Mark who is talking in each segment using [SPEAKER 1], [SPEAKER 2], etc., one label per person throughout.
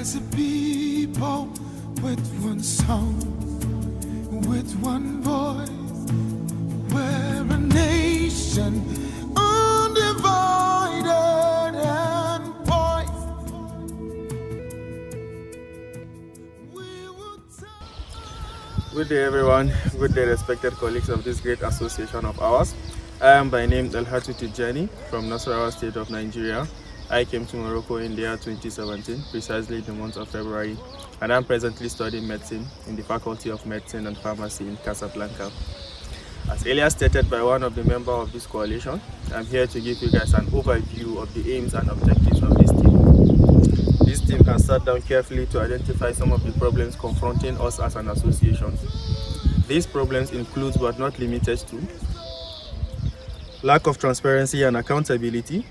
[SPEAKER 1] as a people with one song, with one voice, we're a nation undivided and poised.
[SPEAKER 2] Good day, everyone. Good day, respected colleagues of this great association of ours. I am by name Dalhatu Tijani from Nasarawa State of Nigeria. I came to Morocco in the year 2017, precisely the month of February, and I'm presently studying medicine in the Faculty of Medicine and Pharmacy in Casablanca. As earlier stated by one of the members of this coalition, I'm here to give you guys an overview of the aims and objectives of this team. This team has sat down carefully to identify some of the problems confronting us as an association. These problems include but not limited to lack of transparency and accountability,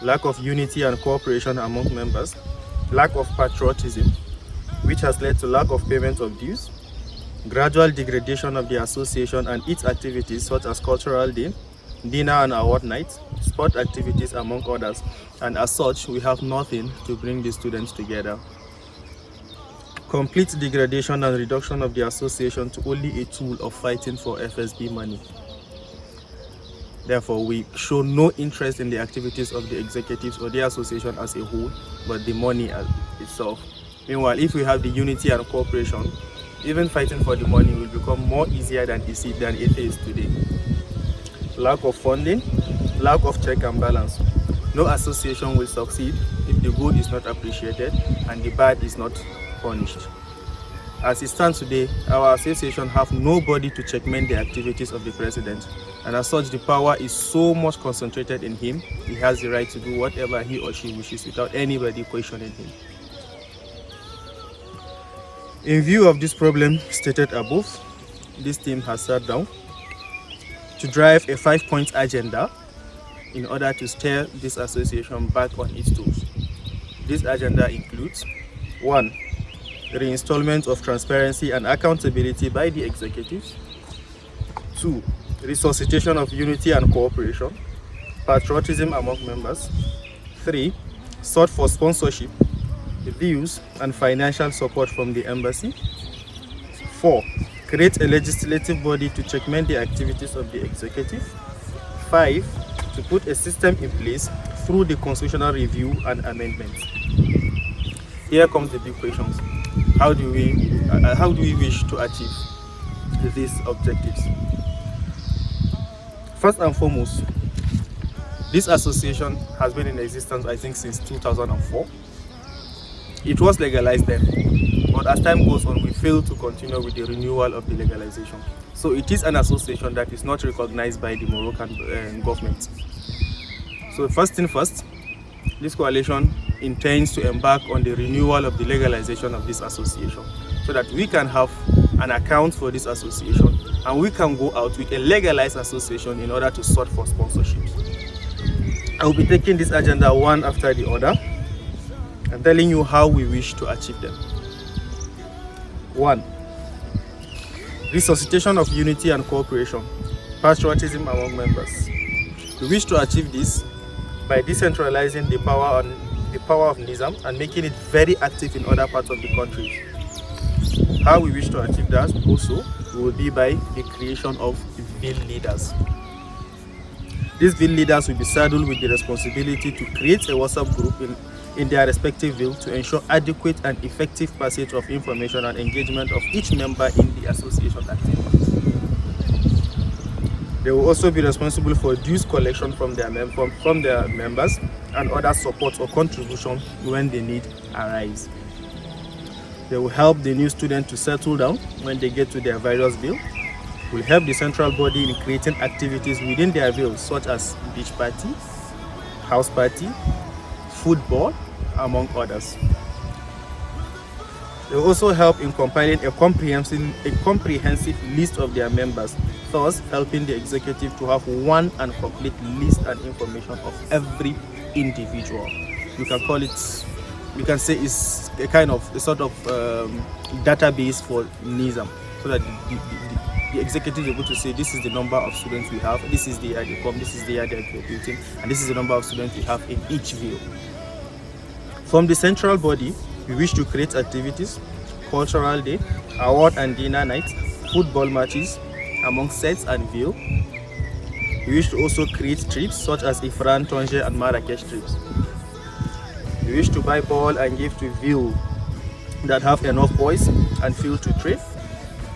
[SPEAKER 2] lack of unity and cooperation among members, lack of patriotism, which has led to lack of payment of dues, gradual degradation of the association and its activities such as cultural day, dinner and award nights, sport activities among others, and as such we have nothing to bring the students together. Complete degradation and reduction of the association to only a tool of fighting for FSB money. Therefore, we show no interest in the activities of the executives or the association as a whole, but the money itself. Meanwhile, if we have the unity and cooperation, even fighting for the money will become more easier than it is today. Lack of funding, lack of check and balance. No association will succeed if the good is not appreciated and the bad is not punished. As it stands today, our association have nobody to checkmate the activities of the president, and as such the power is so much concentrated in him. He has the right to do whatever he or she wishes without anybody questioning him. In view of this problem stated above, this team has sat down to drive a 5-point agenda in order to steer this association back on its toes. This agenda includes 1. Reinstallment of transparency and accountability by the executives. 2. Resuscitation of unity and cooperation, patriotism among members. 3. Sought for sponsorship, views and financial support from the embassy. 4. Create a legislative body to checkmate the activities of the executive. 5. To put a system in place through the constitutional review and amendments. Here comes the big questions. How do we wish to achieve these objectives? First and foremost, this association has been in existence, I think, since 2004. It was legalized then, but as time goes on, we fail to continue with the renewal of the legalization. So it is an association that is not recognized by the Moroccan government. So first thing first, this coalition intends to embark on the renewal of the legalization of this association so that we can have an account for this association and we can go out with a legalized association in order to sort for sponsorships. I will be taking this agenda one after the other and telling you how we wish to achieve them. 1. Resuscitation of unity and cooperation, patriotism among members. We wish to achieve this by decentralizing the power of NISAM and making it very active in other parts of the country. How we wish to achieve that also will be by the creation of ville leaders. These ville leaders will be saddled with the responsibility to create a WhatsApp group in their respective ville to ensure adequate and effective passage of information and engagement of each member in the association activities. They will also be responsible for dues collection from their members and other support or contribution when the need arise. They will help the new student to settle down when they get to their various villes. Will help the central body in creating activities within their villes such as beach party, house party, football, among others. They will also help in compiling a comprehensive list of their members, thus helping the executive to have one and complete list and information of every individual. You can call it, we can say it's a sort of database for NISAM, so that the executive is able to say this is the number of students we have, this is the year they come, this is the year they're graduating, and this is the number of students we have in each ville. From the central body, We wish to create activities, cultural day, award and dinner night, football matches among sets and Ville. We wish to also create trips such as Ifran, Tanger and Marrakesh trips. We wish to buy ball and give to Ville that have enough boys and field to train.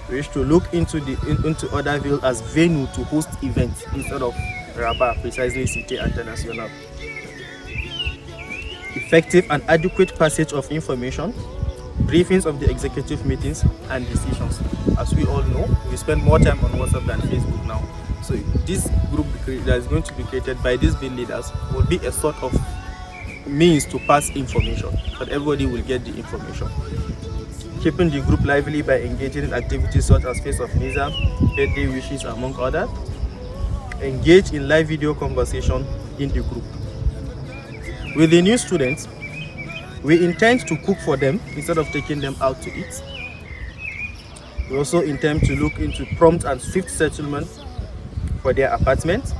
[SPEAKER 2] We wish to look into other villes as venue to host events instead of Rabat, precisely Cité Internationale. Effective and adequate passage of information, briefings of the executive meetings and decisions. As we all know, we spend more time on WhatsApp than Facebook now. So this group that is going to be created by these ville leaders will be a sort of means to pass information, but everybody will get the information. Keeping the group lively by engaging in activities such as Face of NISAM, birthday wishes among others. Engage in live video conversation in the group. With the new students, we intend to cook for them instead of taking them out to eat. We also intend to look into prompt and swift settlement for their apartment,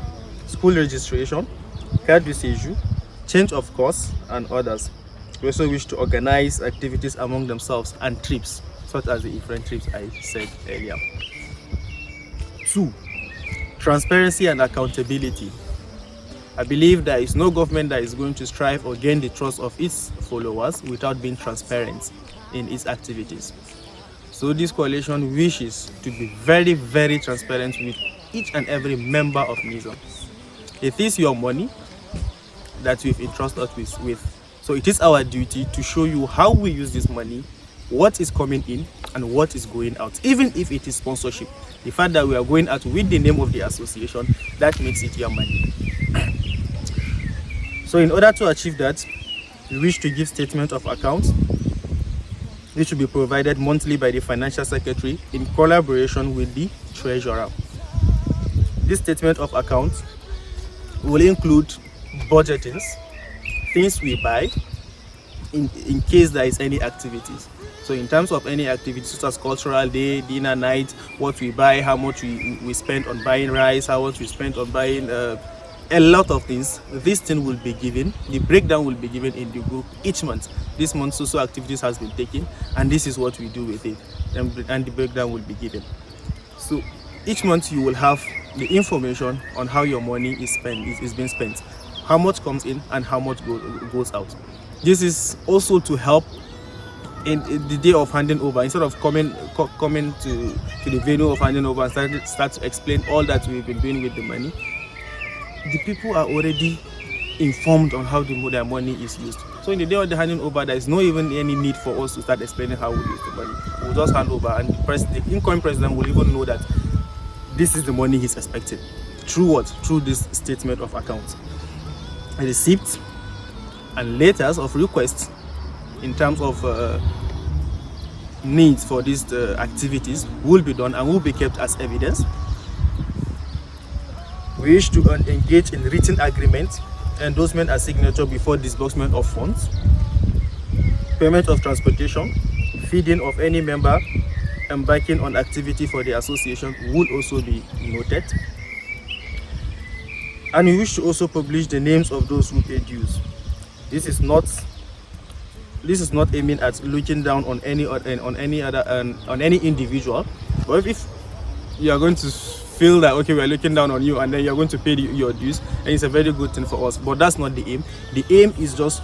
[SPEAKER 2] school registration, card de séjour, change of course, and others. We also wish to organize activities among themselves and trips, such as the different trips I said earlier. 2. Transparency and accountability. I believe there is no government that is going to strive or gain the trust of its followers without being transparent in its activities. So this coalition wishes to be very, very transparent with each and every member of NISAM. It is your money that we've entrusted us with. So it is our duty to show you how we use this money, what is coming in and what is going out, even if it is sponsorship. The fact that we are going out with the name of the association, that makes it your money. So in order to achieve that, we wish to give statement of accounts, which will be provided monthly by the financial secretary in collaboration with the treasurer. This statement of accounts will include budgetings, things we buy in case there is any activities. So in terms of any activities such as cultural day, dinner night, what we buy, how much we spend on buying rice, how much we spend on buying a lot of things, this thing will be given, the breakdown will be given in the group each month. This month social activities has been taken and this is what we do with it, and the breakdown will be given. So each month you will have the information on how your money is being spent, how much comes in and how much goes out. This is also to help in the day of handing over. Instead of coming to the venue of handing over and start to explain all that we've been doing with the money, the people are already informed on how their money is used. So in the day of the handing over, there is no even any need for us to start explaining how we use the money. We'll just hand over and the incoming president will even know that this is the money he's expecting. Through what? Through this statement of accounts. Receipts and letters of request in terms of needs for these activities will be done and will be kept as evidence. We wish to engage in written agreement, endorsement and signature before disbursement of funds, payment of transportation, feeding of any member embarking on activity for the association will also be noted. And we wish to also publish the names of those who pay dues. This is not aiming at looking down on any individual, but if you are going to feel that okay, we are looking down on you and then you're going to pay your dues, and it's a very good thing for us, but that's not the aim. The aim is just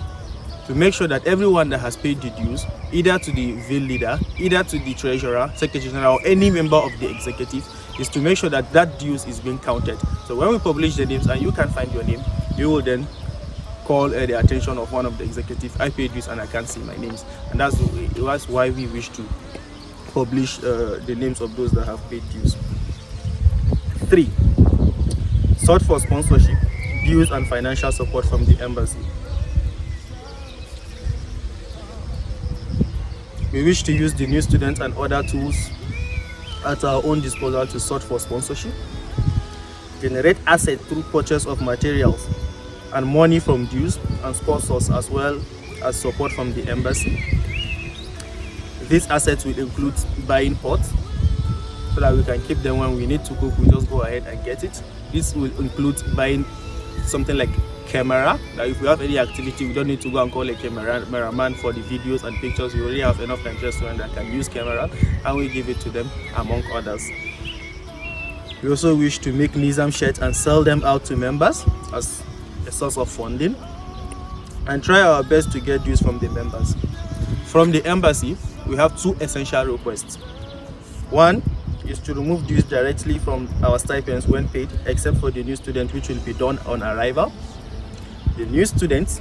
[SPEAKER 2] to make sure that everyone that has paid the dues, either to the ville leader, either to the treasurer, secretary general, or any member of the executive, is to make sure that that dues is being counted. So when we publish the names and you can find your name, you will then call the attention of one of the executive. I paid dues and I can't see my names, and that's why we wish to publish the names of those that have paid dues. 3. Sought for sponsorship, dues and financial support from the embassy. We wish to use the new students and other tools at our own disposal to sort for sponsorship, generate assets through purchase of materials and money from dues and sponsors, as well as support from the embassy. These assets will include buying pots so that we can keep them when we need to cook. We just go ahead and get it. This will include buying something like camera. That if we have any activity, we don't need to go and call a cameraman for the videos and pictures. We already have enough Nigerian students that can use camera, and we give it to them, among others. We also wish to make NISAM shirts and sell them out to members as a source of funding, and try our best to get dues from the members. From the embassy, we have 2 essential requests. One is to remove dues directly from our stipends when paid, except for the new student, which will be done on arrival. The new students,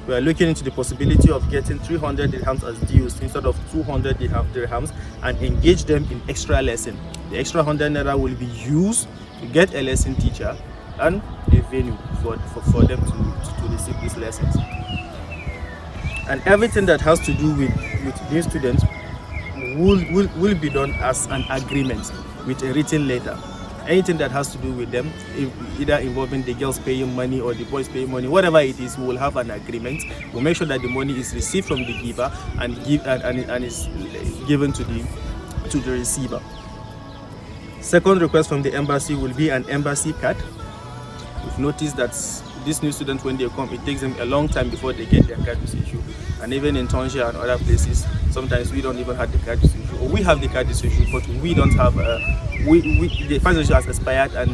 [SPEAKER 2] we are looking into the possibility of getting 300 dirhams as dues instead of 200 dirhams, and engage them in extra lesson. The extra 100 naira will be used to get a lesson teacher and a venue for them to receive these lessons. And everything that has to do with new students will be done as an agreement with a written letter. Anything that has to do with them, either involving the girls paying money or the boys paying money, whatever it is, we will have an agreement. We'll make sure that the money is received from the giver and is given to the receiver. Second request from the embassy will be an embassy card. We've noticed that these new students, when they come, it takes them a long time before they get their card issue. And even in Tunisia and other places, sometimes we don't even have the card issue, or we have the card issue, but we don't have the card issue has expired, and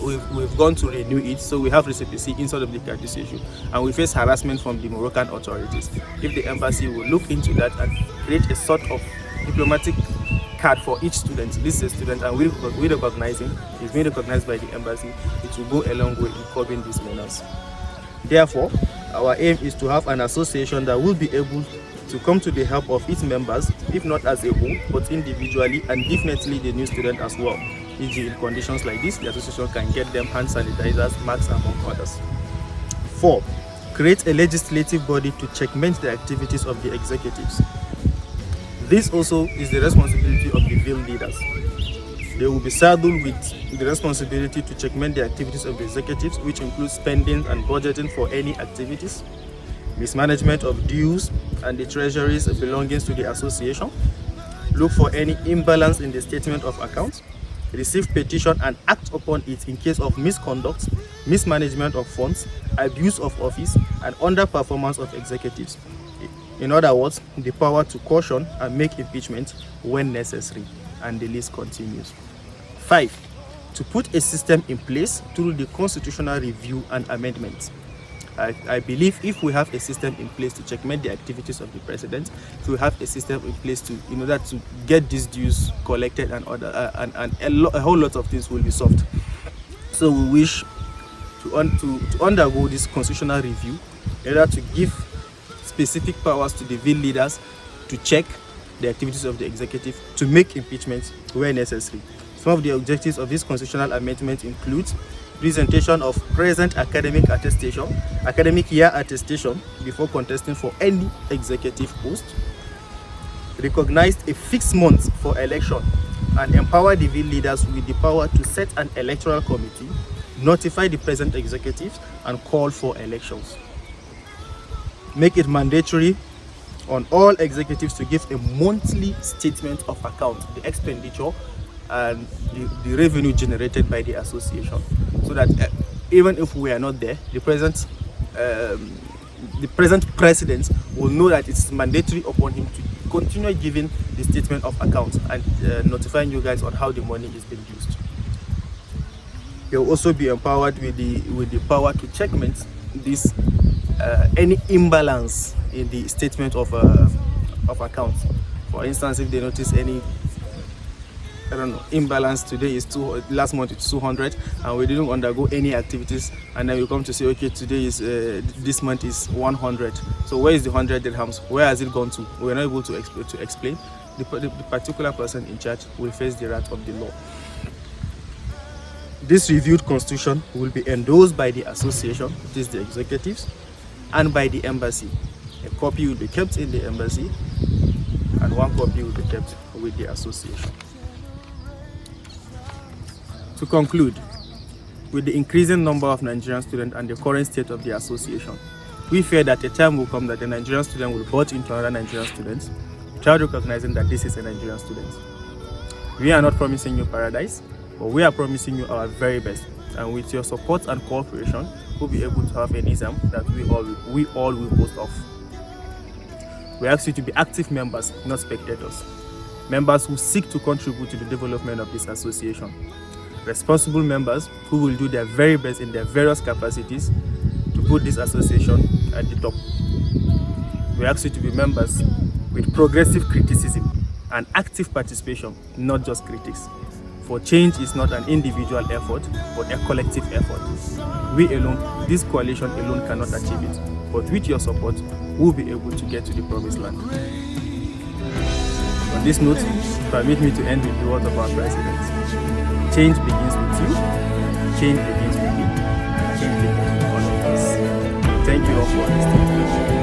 [SPEAKER 2] we've gone to renew it, so we have reciprocity instead of the card issue, and we face harassment from the Moroccan authorities. If the embassy will look into that and create a sort of diplomatic card for each student, this is a student, and we recognize him, he's being recognized by the embassy, it will go a long way in curbing these menace. Therefore, our aim is to have an association that will be able to come to the help of its members, if not as a whole, but individually, and definitely the new student as well. E.g., in conditions like this, the association can get them hand sanitizers, masks, among others. 4. Create a legislative body to checkmate the activities of the executives. This also is the responsibility of the field leaders. They will be saddled with the responsibility to checkmate the activities of the executives, which includes spending and budgeting for any activities, mismanagement of dues and the treasuries belongings to the association, look for any imbalance in the statement of accounts, receive petition and act upon it in case of misconduct, mismanagement of funds, abuse of office, and underperformance of executives. In other words, the power to caution and make impeachment when necessary, and the list continues. 5. To put a system in place through the constitutional review and amendments. I believe if we have a system in place to checkmate the activities of the president, if we have a system in place to, in order to get these dues collected and a whole lot of things will be solved. So we wish to undergo this constitutional review in order to give specific powers to the field leaders to check the activities of the executive, to make impeachments where necessary. Some of the objectives of this constitutional amendment include presentation of present academic year attestation before contesting for any executive post, recognized a fixed month for election, and empower the field leaders with the power to set an electoral committee, notify the present executives, and call for elections. Make it mandatory on all executives to give a monthly statement of account, the expenditure and the revenue generated by the association, so that even if we are not there, the present president will know that it's mandatory upon him to continue giving the statement of account and notifying you guys on how the money is being used. He will also be empowered with the power to checkmate this any imbalance in the statement of accounts. For instance, if they notice any imbalance, today is last month it's 200 and we didn't undergo any activities, and then we come to say, okay, today is this month is 100, so where is the 100 dirhams, where has it gone to? We're not able to explain. The particular person in charge will face the wrath of the law. This reviewed constitution will be endorsed by the association, which is the executives, and by the embassy. A copy will be kept in the embassy and one copy will be kept with the association. To conclude, with the increasing number of Nigerian students and the current state of the association, we fear that a time will come that a Nigerian student will butt into another Nigerian student without recognizing that this is a Nigerian student. We are not promising you paradise, but we are promising you our very best, and with your support and cooperation, will be able to have a NISAM that we all will boast of. We ask you to be active members, not spectators. Members who seek to contribute to the development of this association. Responsible members who will do their very best in their various capacities to put this association at the top. We ask you to be members with progressive criticism and active participation, not just critics. For change is not an individual effort, but a collective effort. We alone, this coalition alone cannot achieve it, but with your support, we'll be able to get to the promised land. On this note, permit me to end with the words of our president. Change begins with you, change begins with me, change begins with all of us. Thank you all for listening.